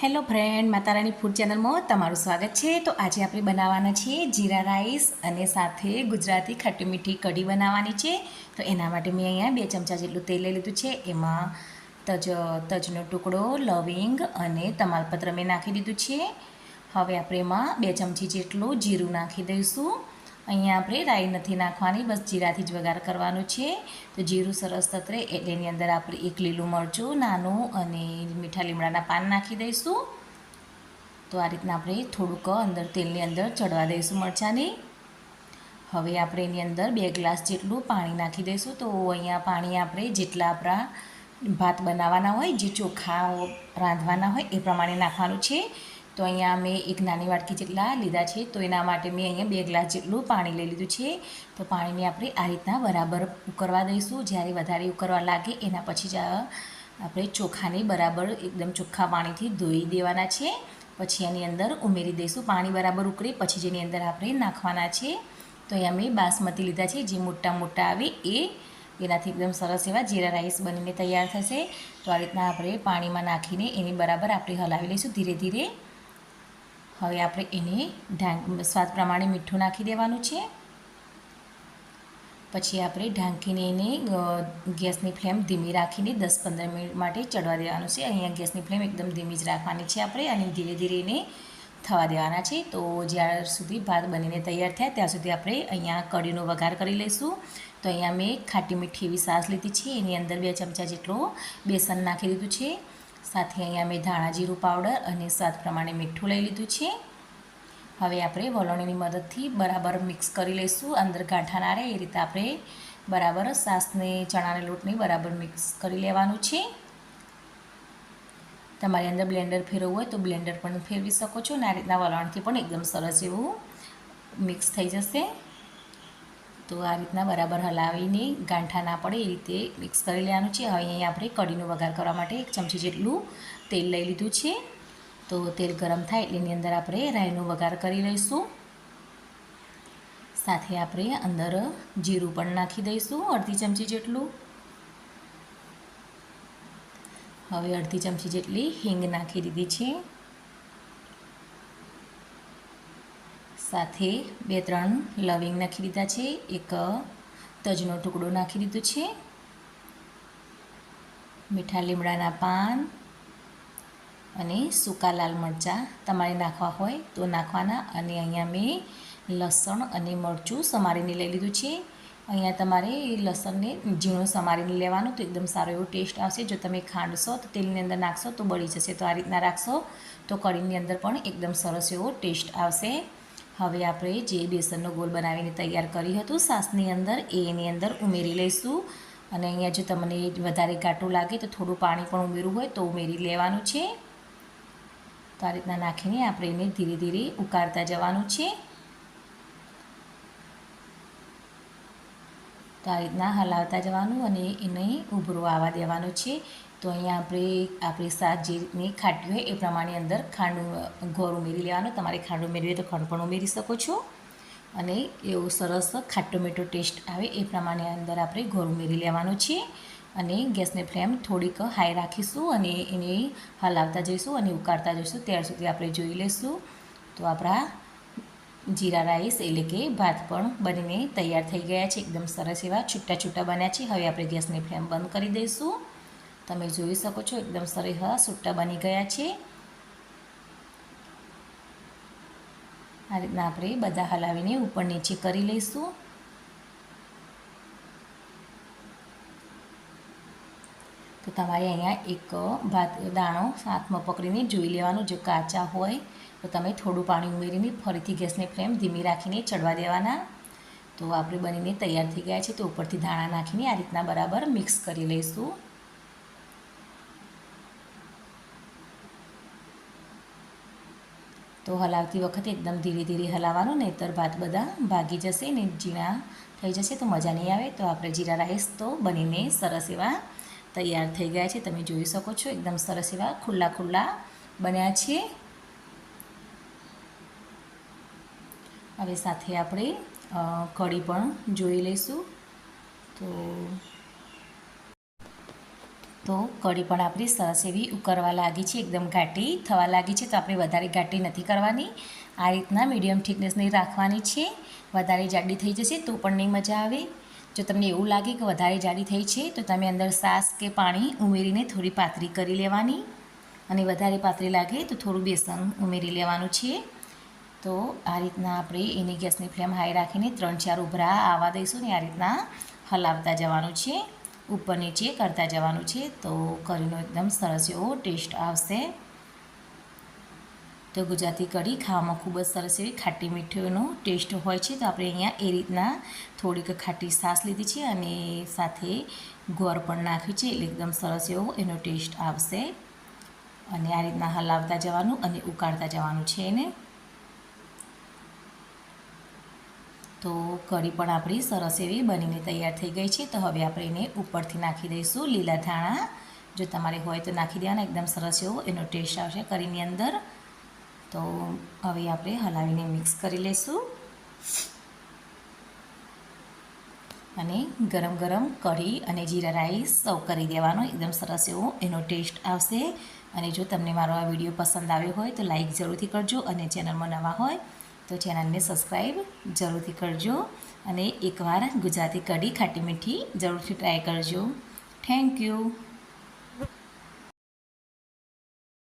Hello friend, માતારાની food ચેનલમાં તમારું સ્વાગત છે। તો આજે આપણે બનાવવાના છે જીરા રાઈસ અને સાથે ગુજરાતી ખાટી મીઠી કઢી બનાવવાની છે। તો એના માટે મેં અહીંયા 2 ચમચા જેટલું તેલ લઈ લીધું છે। એમાં તજનો ટુકડો, લવિંગ અને તમાલપત્ર મેં નાખી દીધું છે। હવે આપણે એમાં 2 ચમચી જેટલું જીરું નાખી દઈશું। અહીંયા આપણે રાઈ નથી નાખવાની, બસ જીરાથી જ વઘાર કરવાનો છે। તો જીરું સરસ તતરે એટલે એની અંદર આપણે એક લીલું મરચું નાનું અને મીઠા લીમડાના પાન નાખી દઈશું। તો આ રીતના આપણે થોડુંક અંદર તેલની અંદર ચડવા દઈશું મરચાંને। હવે આપણે એની અંદર 2 ગ્લાસ જેટલું પાણી નાખી દઈશું। તો અહીંયા પાણી આપણે જેટલા આપણા ભાત બનાવવાના હોય, જે ચોખા રાંધવાના હોય એ પ્રમાણે નાખવાનું છે। તો અહીંયા મેં એક નાની વાટકી જેટલા લીધા છે, તો એના માટે મેં અહીંયા 2 ગ્લાસ જેટલું પાણી લઈ લીધું છે। તો પાણીને આપણે આ રીતના બરાબર ઉકળવા દઈશું। જ્યારે વધારે ઉકળવા લાગે એના પછી જ આપણે ચોખાને બરાબર એકદમ ચોખ્ખા પાણીથી ધોઈ દેવાના છે। પછી એની અંદર ઉમેરી દઈશું। પાણી બરાબર ઉકળે પછી જેની અંદર આપણે નાખવાના છે। તો અહીંયા મેં બાસમતી લીધા છે, જે મોટા મોટા આવે એનાથી એકદમ સરસ એવા જીરા રાઈસ બનીને તૈયાર થશે। તો આ રીતના આપણે પાણીમાં નાખીને એને બરાબર આપણે હલાવી લઈશું ધીરે ધીરે। હવે આપણે એને સ્વાદ પ્રમાણે મીઠું નાખી દેવાનું છે। પછી આપણે ઢાંકીને એને ગેસની ફ્લેમ ધીમી રાખીને 10-15 મિનિટ માટે ચડવા દેવાનું છે। અહીંયા ગેસની ફ્લેમ એકદમ ધીમી જ રાખવાની છે આપણે, અને ધીરે ધીરે એને થવા દેવાના છે। તો જ્યાર સુધી ભાત બનીને તૈયાર થયા ત્યાં સુધી આપણે અહીંયા કઢીનો વઘાર કરી લઈશું। તો અહીંયા મેં ખાટી મીઠી એવી છાશ લીધી છે, એની અંદર 2 ચમચા જેટલો બેસન નાખી દીધું છે। સાથે અહીંયા મેં ધાણા જીરું પાવડર અને સ્વાદ પ્રમાણે મીઠું લઈ લીધું છે। હવે આપણે વલોણીની મદદથી બરાબર મિક્સ કરી લઈશું, અંદર ગાંઠા ના રહે એ રીતે આપણે બરાબર છાશને ચણાના લોટને બરાબર મિક્સ કરી લેવાનું છે। તમારી અંદર બ્લેન્ડર ફેરવવું હોય તો બ્લેન્ડર પણ ફેરવી શકો છો, અને આ રીતના વલણથી પણ એકદમ સરસ એવું મિક્સ થઈ જશે। તો આ રીતના બરાબર હલાવીને ગાંઠા ના પડે એ રીતે મિક્સ કરી લેવાનું છે। હવે અહીંયા આપણે કઢીનો વઘાર કરવા માટે 1 ચમચી જેટલું તેલ લઈ લીધું છે। તો તેલ ગરમ થાય એટલે એની અંદર આપણે રાઈનો વઘાર કરી લઈશું। સાથે આપણે અંદર જીરું પણ નાખી દઈશું, અડધી ચમચી જેટલું। હવે અડધી ચમચી જેટલી હિંગ નાખી દીધી છે। સાથે 2-3 લવિંગ નાખી દીધા છે, એક તજનો ટુકડો નાખી દીધો છે, મીઠા લીમડાના પાન અને સૂકા લાલ મરચાં તમારે નાખવા હોય તો નાખવાના। અને અહીંયા મેં લસણ અને મરચું સમારીને લઈ લીધું છે। અહીંયા તમારે લસણને ઝીણું સમારીને લેવાનું, તો એકદમ સારો એવો ટેસ્ટ આવશે। જો તમે ખાંડશો તો તેલની અંદર નાખશો તો બળી જશે, તો આ રીતના રાખશો તો કઢીની અંદર પણ એકદમ સરસ એવો ટેસ્ટ આવશે। હવે આપણે જે બેસનનો ગોળ બનાવીને તૈયાર કર્યું હતું છાશની અંદર, એની અંદર ઉમેરી લઈશું। અને અહીંયા જો તમને વધારે ઘાટું લાગે તો થોડું પાણી પણ ઉમેરવું હોય તો ઉમેરી લેવાનું છે। તો આ રીતના નાખીને આપણે એને ધીરે ધીરે ઉકાળતા જવાનું છે। તો આ રીતના હલાવતા જવાનું અને એને ઉભરો આવવા દેવાનું છે। તો અહીંયા આપણી શાક જે રીતની ખાટી હોય એ પ્રમાણે અંદર ગોળ ઉમેરી લેવાનો। તમારે ખાંડ ઉમેરવી હોય તો ખાંડ પણ ઉમેરી શકો છો, અને એવો સરસ ખાટો મીઠો ટેસ્ટ આવે એ પ્રમાણે અંદર આપણે ગોળ ઉમેરી લેવાનો છે। અને ગેસની ફ્લેમ થોડીક હાઈ રાખીશું અને એને હલાવતા જઈશું અને ઉકાળતા જઈશું, ત્યાર સુધી આપણે જોઈ લઈશું। તો આપણા જીરા રાઈસ એટલે કે ભાત પણ બનીને તૈયાર થઈ ગયા છે, એકદમ સરસ એવા છૂટા છૂટા બન્યા છે। હવે આપણે ગેસની ફ્લેમ બંધ કરી દઈશું। તમે જોઈ શકો છો એકદમ સરસ છૂટા બની ગયા છે। આ રીતના આપણે બધા હલાવીને ઉપર નીચે કરી લઈશું। તો તમારે અહીંયા એક ભાત દાણો હાથમાં પકડીને જોઈ લેવાનું, જો કાચા હોય તો તમે થોડું પાણી ઉમેરીને ફરીથી ગેસની ફ્લેમ ધીમી રાખીને ચડવા દેવાના। તો આપણે બનીને તૈયાર થઈ ગયા છે। તો ઉપરથી ધાણા નાખીને આ રીતના બરાબર મિક્સ કરી લઈશું। તો હલાવતી વખતે એકદમ ધીરે ધીરે હલાવવાનું, નહીંતર ભાત બધા ભાગી જશે ને ઝીણા થઈ જશે તો મજા નહીં આવે। તો આપણે જીરા રાઈસ તો બનીને સરસ એવા તૈયાર થઈ ગયા છે, તમે જોઈ શકો છો એકદમ સરસ એવા ખુલ્લા ખુલ્લા બન્યા છે। હવે સાથે આપણે કઢી પણ જોઈ લઈશું। તો તો કઢી પણ આપણી સરસ એવી ઉકળવા લાગી છે, એકદમ ઘાટી થવા લાગી છે. તો આપણે વધારે ઘાટી નથી કરવાની, આ રીતના મીડિયમ થિકનેસની રાખવાની છે. વધારે જાડી થઈ જશે તો પણ નહીં મજા આવે. જો તમને એવું લાગે કે વધારે જાડી થઈ છે તો તમે અંદર છાશ કે પાણી ઉમેરીને થોડી પાતળી કરી લેવાની, અને વધારે પાતળી લાગે તો થોડું બેસન ઉમેરી લેવાનું છે. તો આ રીતના આપણે એની ગેસની ફ્લેમ હાઈ રાખીને 3-4 ઉભરા આવવા દઈશું ને આ રીતના હલાવતા જવાનું છે, ઉપર નીચે કરતા જવાનું છે. તો કરીનો એકદમ સરસ એવો ટેસ્ટ આવશે. તો ગુજરાતી કઢી ખાવામાં ખૂબ જ સરસ એવી ખાટી મીઠીનો ટેસ્ટ હોય છે. તો આપણે અહીંયા એ રીતના થોડીક ખાટી છાશ લીધી છે અને સાથે ગોળ પણ નાખ્યું છે, એટલે એકદમ સરસ એવો એનો ટેસ્ટ આવશે. અને આ રીતના હલાવતા જવાનું અને ઉકાળતા જવાનું છે એને. તો કઢી પણ આપણી સરસ એવી બનીને તૈયાર થઈ ગઈ છે. તો હવે આપણે એને ઉપરથી નાખી દઈશું લીલા ધાણા. જો તમારે હોય તો નાખી દેવાના, એકદમ સરસ એવો એનો ટેસ્ટ આવશે કઢીની અંદર. તો હવે આપણે હલાવીને મિક્સ કરી લઈશું, અને ગરમ ગરમ કઢી અને જીરા રાઈસ સર્વ કરી દેવાનો, એકદમ સરસ એવો એનો ટેસ્ટ આવશે. અને જો તમને મારો આ વિડીયો પસંદ આવ્યો હોય તો લાઈક જરૂરથી કરજો, અને ચેનલમાં નવા હોય તો ચેનલને સબસ્ક્રાઈબ જરૂરથી કરજો. અને એકવાર ગુજરાતી કઢી ખાટી મીઠી જરૂરથી ટ્રાય કરજો. Thank you.